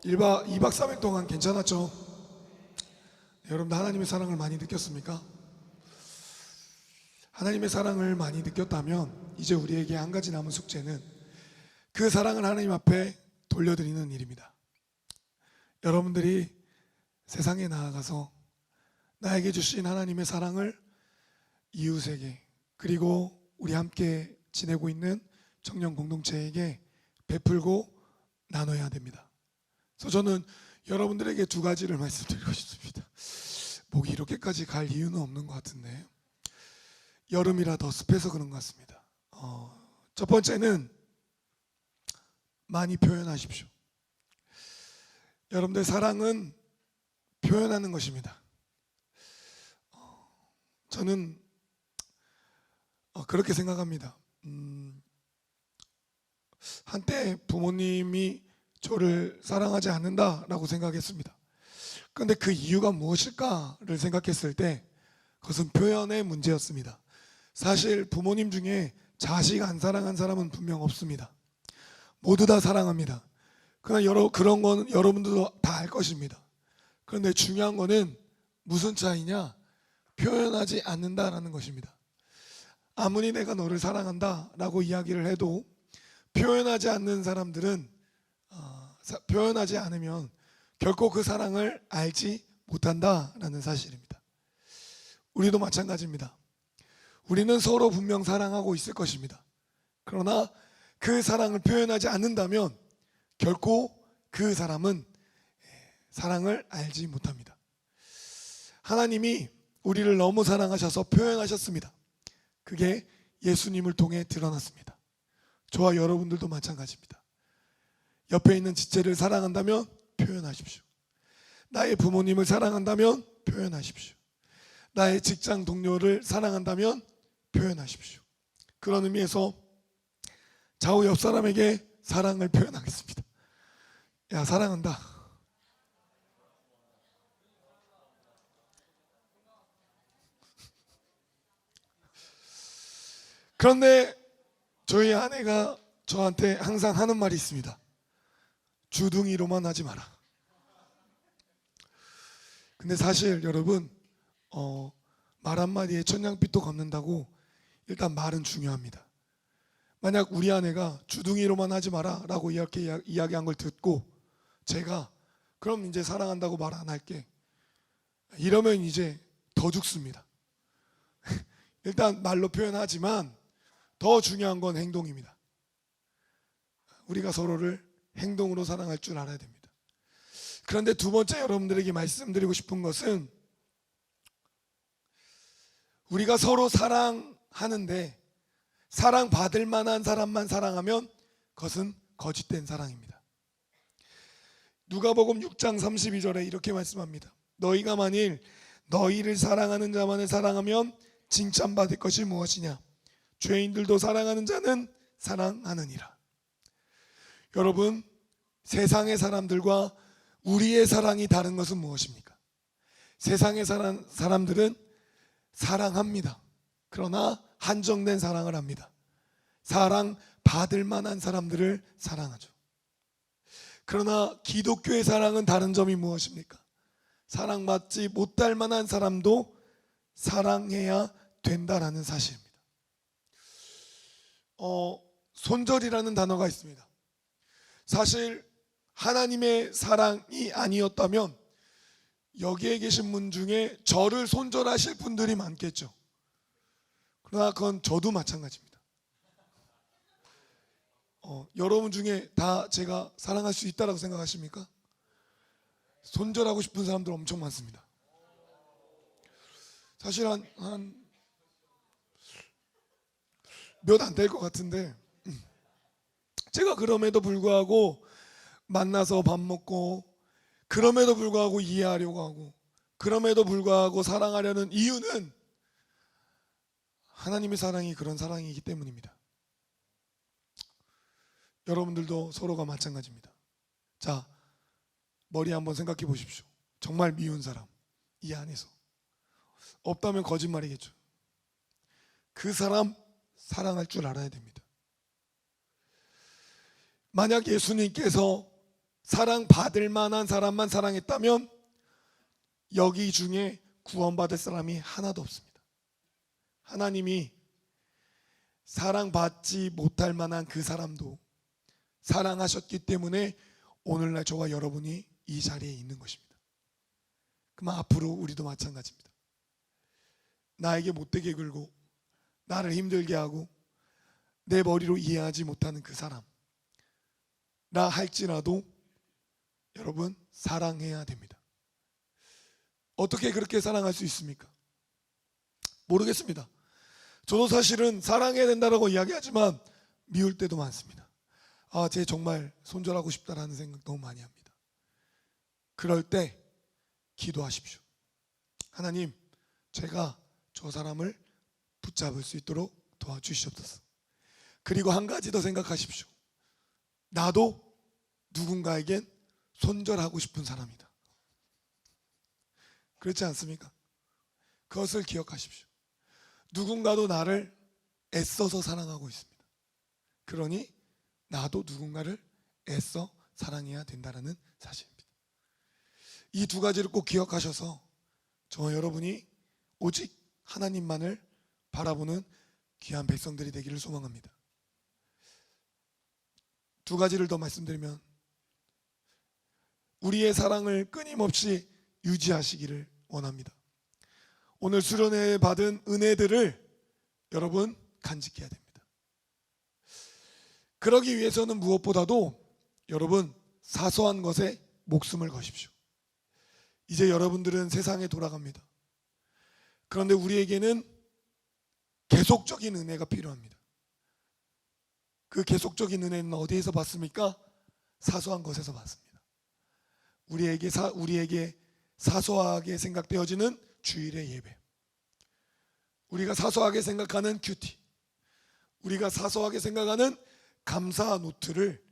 2박 3일 동안 괜찮았죠? 여러분들 하나님의 사랑을 많이 느꼈습니까? 하나님의 사랑을 많이 느꼈다면 이제 우리에게 한 가지 남은 숙제는 그 사랑을 하나님 앞에 돌려드리는 일입니다. 여러분들이 세상에 나아가서 나에게 주신 하나님의 사랑을 이웃에게, 그리고 우리 함께 지내고 있는 청년 공동체에게 베풀고 나눠야 됩니다. 그래서 저는 여러분들에게 두 가지를 말씀드리고 싶습니다. 목이 이렇게까지 갈 이유는 없는 것 같은데, 여름이라 더 습해서 그런 것 같습니다. 첫 번째는 많이 표현하십시오. 여러분들 사랑은 표현하는 것입니다. 저는 그렇게 생각합니다. 한때 부모님이 저를 사랑하지 않는다라고 생각했습니다. 그런데 그 이유가 무엇일까를 생각했을 때 그것은 표현의 문제였습니다. 사실 부모님 중에 자식 안 사랑한 사람은 분명 없습니다. 모두 다 사랑합니다. 그러나 그런 건 여러분들도 다 알 것입니다. 그런데 중요한 거는 무슨 차이냐? 표현하지 않는다라는 것입니다. 아무리 내가 너를 사랑한다라고 이야기를 해도 표현하지 않는 사람들은 표현하지 않으면 결코 그 사랑을 알지 못한다라는 사실입니다. 우리도 마찬가지입니다. 우리는 서로 분명 사랑하고 있을 것입니다. 그러나 그 사랑을 표현하지 않는다면 결코 그 사람은 사랑을 알지 못합니다. 하나님이 우리를 너무 사랑하셔서 표현하셨습니다. 그게 예수님을 통해 드러났습니다. 저와 여러분들도 마찬가지입니다. 옆에 있는 지체를 사랑한다면 표현하십시오. 나의 부모님을 사랑한다면 표현하십시오. 나의 직장 동료를 사랑한다면 표현하십시오. 그런 의미에서 좌우 옆 사람에게 사랑을 표현하겠습니다. 야, 사랑한다. 그런데 저희 아내가 저한테 항상 하는 말이 있습니다. 주둥이로만 하지 마라. 근데 사실 여러분, 말 한마디에 천냥빚도 갚는다고 일단 말은 중요합니다. 만약 우리 아내가 주둥이로만 하지 마라 라고 이렇게 이야기한 걸 듣고 제가 그럼 이제 사랑한다고 말 안 할게, 이러면 이제 더 죽습니다. 일단 말로 표현하지만 더 중요한 건 행동입니다. 우리가 서로를 행동으로 사랑할 줄 알아야 됩니다. 그런데 두 번째 여러분들에게 말씀드리고 싶은 것은 우리가 서로 사랑하는데 사랑받을 만한 사람만 사랑하면 그것은 거짓된 사랑입니다. 누가복음 6장 32절에 이렇게 말씀합니다. 너희가 만일 너희를 사랑하는 자만을 사랑하면 칭찬받을 것이 무엇이냐? 죄인들도 사랑하는 자는 사랑하느니라. 여러분, 세상의 사람들과 우리의 사랑이 다른 것은 무엇입니까? 세상의 사람들은 사랑합니다. 그러나 한정된 사랑을 합니다. 사랑받을 만한 사람들을 사랑하죠. 그러나 기독교의 사랑은 다른 점이 무엇입니까? 사랑받지 못할 만한 사람도 사랑해야 된다라는 사실입니다. 손절이라는 단어가 있습니다. 사실 하나님의 사랑이 아니었다면 여기에 계신 분 중에 저를 손절하실 분들이 많겠죠. 그러나 그건 저도 마찬가지입니다. 여러분 중에 다 제가 사랑할 수 있다라고 생각하십니까? 손절하고 싶은 사람들 엄청 많습니다. 사실 한 몇 안 될 것 같은데, 제가 그럼에도 불구하고 만나서 밥 먹고, 그럼에도 불구하고 이해하려고 하고, 그럼에도 불구하고 사랑하려는 이유는 하나님의 사랑이 그런 사랑이기 때문입니다. 여러분들도 서로가 마찬가지입니다. 자, 머리 한번 생각해 보십시오. 정말 미운 사람 이 안에서 없다면 거짓말이겠죠. 그 사람 사랑할 줄 알아야 됩니다. 만약 예수님께서 사랑받을 만한 사람만 사랑했다면 여기 중에 구원받을 사람이 하나도 없습니다. 하나님이 사랑받지 못할 만한 그 사람도 사랑하셨기 때문에 오늘날 저와 여러분이 이 자리에 있는 것입니다. 그만 앞으로 우리도 마찬가지입니다. 나에게 못되게 굴고 나를 힘들게 하고 내 머리로 이해하지 못하는 그 사람, 나 할지라도 여러분 사랑해야 됩니다. 어떻게 그렇게 사랑할 수 있습니까? 모르겠습니다. 저도 사실은 사랑해야 된다라고 이야기하지만 미울 때도 많습니다. 쟤 정말 손절하고 싶다라는 생각 너무 많이 합니다. 그럴 때 기도하십시오. 하나님, 제가 저 사람을 붙잡을 수 있도록 도와주시옵소서. 그리고 한 가지 더 생각하십시오. 나도 누군가에겐 손절하고 싶은 사람이다. 그렇지 않습니까? 그것을 기억하십시오. 누군가도 나를 애써서 사랑하고 있습니다. 그러니 나도 누군가를 애써 사랑해야 된다는 사실입니다. 이 두 가지를 꼭 기억하셔서 저와 여러분이 오직 하나님만을 바라보는 귀한 백성들이 되기를 소망합니다. 두 가지를 더 말씀드리면, 우리의 사랑을 끊임없이 유지하시기를 원합니다. 오늘 수련회 받은 은혜들을 여러분 간직해야 됩니다. 그러기 위해서는 무엇보다도 여러분 사소한 것에 목숨을 거십시오. 이제 여러분들은 세상에 돌아갑니다. 그런데 우리에게는 계속적인 은혜가 필요합니다. 그 계속적인 은혜는 어디에서 받습니까? 사소한 것에서 받습니다. 우리에게 사소하게 생각되어지는 주일의 예배, 우리가 사소하게 생각하는 큐티, 우리가 사소하게 생각하는 감사 노트를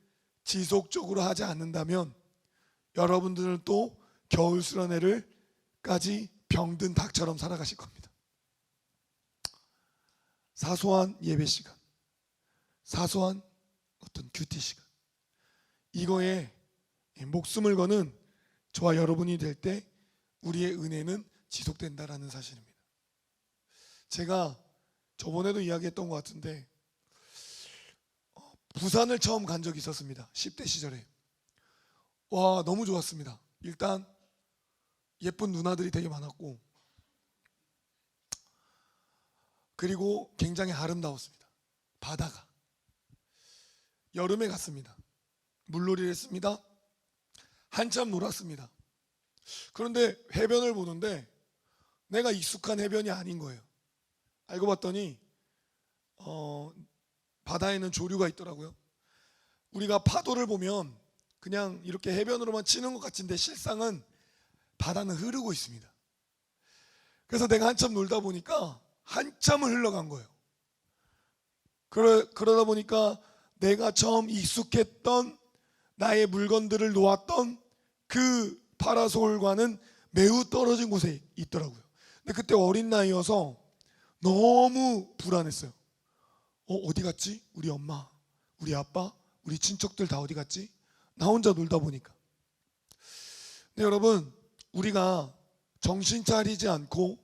지속적으로 하지 않는다면 여러분들은 또 겨울 수련회를까지 병든 닭처럼 살아가실 겁니다. 사소한 예배 시간, 사소한 어떤 큐티 시간, 이거에 목숨을 거는 저와 여러분이 될 때 우리의 은혜는 지속된다라는 사실입니다. 제가 저번에도 이야기했던 것 같은데 부산을 처음 간 적이 있었습니다. 10대 시절에. 와, 너무 좋았습니다. 일단 예쁜 누나들이 되게 많았고, 그리고 굉장히 아름다웠습니다. 바다가. 여름에 갔습니다. 물놀이를 했습니다. 한참 놀았습니다. 그런데 해변을 보는데 내가 익숙한 해변이 아닌 거예요. 알고 봤더니 바다에는 조류가 있더라고요. 우리가 파도를 보면 그냥 이렇게 해변으로만 치는 것 같은데 실상은 바다는 흐르고 있습니다. 그래서 내가 한참 놀다 보니까 한참을 흘러간 거예요. 그러다 보니까 내가 처음 익숙했던 나의 물건들을 놓았던 그 파라솔과는 매우 떨어진 곳에 있더라고요. 근데 그때 어린 나이여서 너무 불안했어요. 어디 갔지? 우리 엄마, 우리 아빠, 우리 친척들 다 어디 갔지? 나 혼자 놀다 보니까. 근데 여러분, 우리가 정신 차리지 않고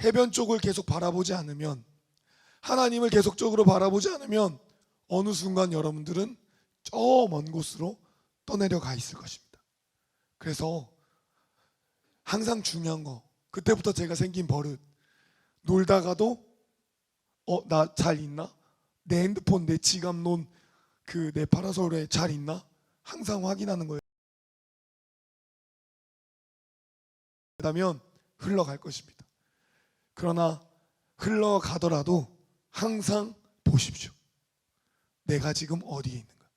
해변 쪽을 계속 바라보지 않으면, 하나님을 계속적으로 바라보지 않으면 어느 순간 여러분들은 저 먼 곳으로 떠내려가 있을 것입니다. 그래서 항상 중요한 거, 그때부터 제가 생긴 버릇, 놀다가도 나 잘 있나? 내 핸드폰, 내 지갑 놓은 그 내 파라솔에 잘 있나? 항상 확인하는 거예요. 그러면 흘러갈 것입니다. 그러나 흘러가더라도 항상 보십시오. 내가 지금 어디에 있는가?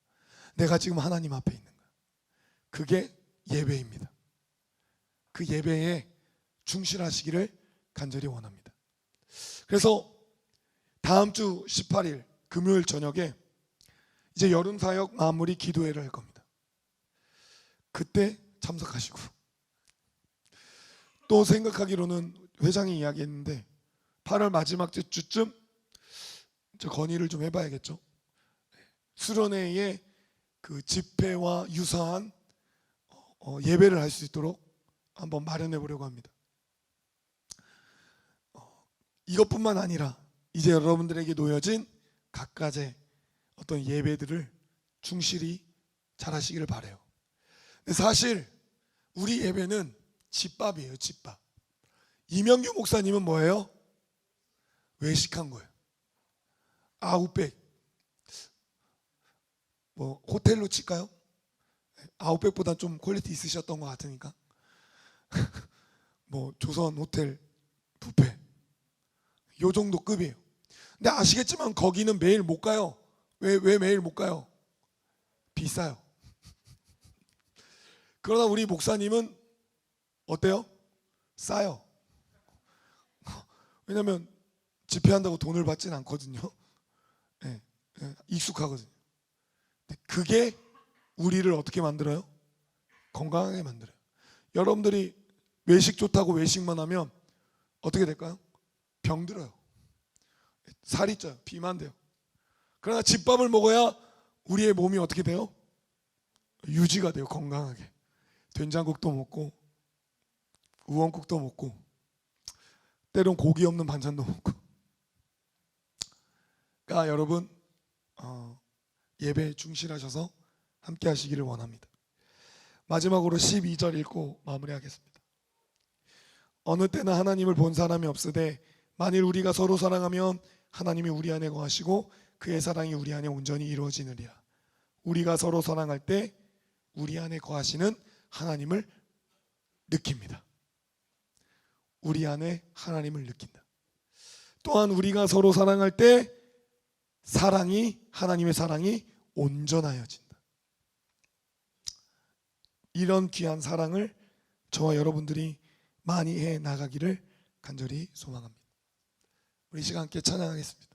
내가 지금 하나님 앞에 있는가? 그게 예배입니다. 그 예배에 충실하시기를 간절히 원합니다. 그래서 다음 주 18일 금요일 저녁에 이제 여름 사역 마무리 기도회를 할 겁니다. 그때 참석하시고, 또 생각하기로는 회장이 이야기했는데 8월 마지막 주쯤 저 건의를 좀 해봐야겠죠. 수련회의 그 집회와 유사한 예배를 할 수 있도록 한번 마련해 보려고 합니다. 이것뿐만 아니라 이제 여러분들에게 놓여진 각가지 어떤 예배들을 충실히 잘 하시기를 바라요. 근데 사실 우리 예배는 집밥이에요. 집밥. 이명규 목사님은 뭐예요? 외식한 거예요. 아웃백. 뭐 호텔로 칠까요? 아웃백보다 좀 퀄리티 있으셨던 것 같으니까. 뭐 조선 호텔 뷔페 요 정도 급이에요. 근데 아시겠지만 거기는 매일 못 가요. 왜 매일 못 가요? 비싸요. 그러나 우리 목사님은 어때요? 싸요. 왜냐면 집회한다고 돈을 받진 않거든요. 네, 네, 익숙하거든요. 그게 우리를 어떻게 만들어요? 건강하게 만들어요. 여러분들이 외식 좋다고 외식만 하면 어떻게 될까요? 병들어요. 살이 쪄요. 비만 돼요. 그러나 집밥을 먹어야 우리의 몸이 어떻게 돼요? 유지가 돼요. 건강하게. 된장국도 먹고 우엉국도 먹고 때론 고기 없는 반찬도 먹고. 그러니까 여러분 예배에 충실하셔서 함께 하시기를 원합니다. 마지막으로 12절 읽고 마무리하겠습니다. 어느 때나 하나님을 본 사람이 없으되 만일 우리가 서로 사랑하면 하나님이 우리 안에 거하시고 그의 사랑이 우리 안에 온전히 이루어지느니라. 우리가 서로 사랑할 때 우리 안에 거하시는 하나님을 느낍니다. 우리 안에 하나님을 느낀다. 또한 우리가 서로 사랑할 때 하나님의 사랑이 온전하여진다. 이런 귀한 사랑을 저와 여러분들이 많이 해 나가기를 간절히 소망합니다. 우리 시간 함께 찬양하겠습니다.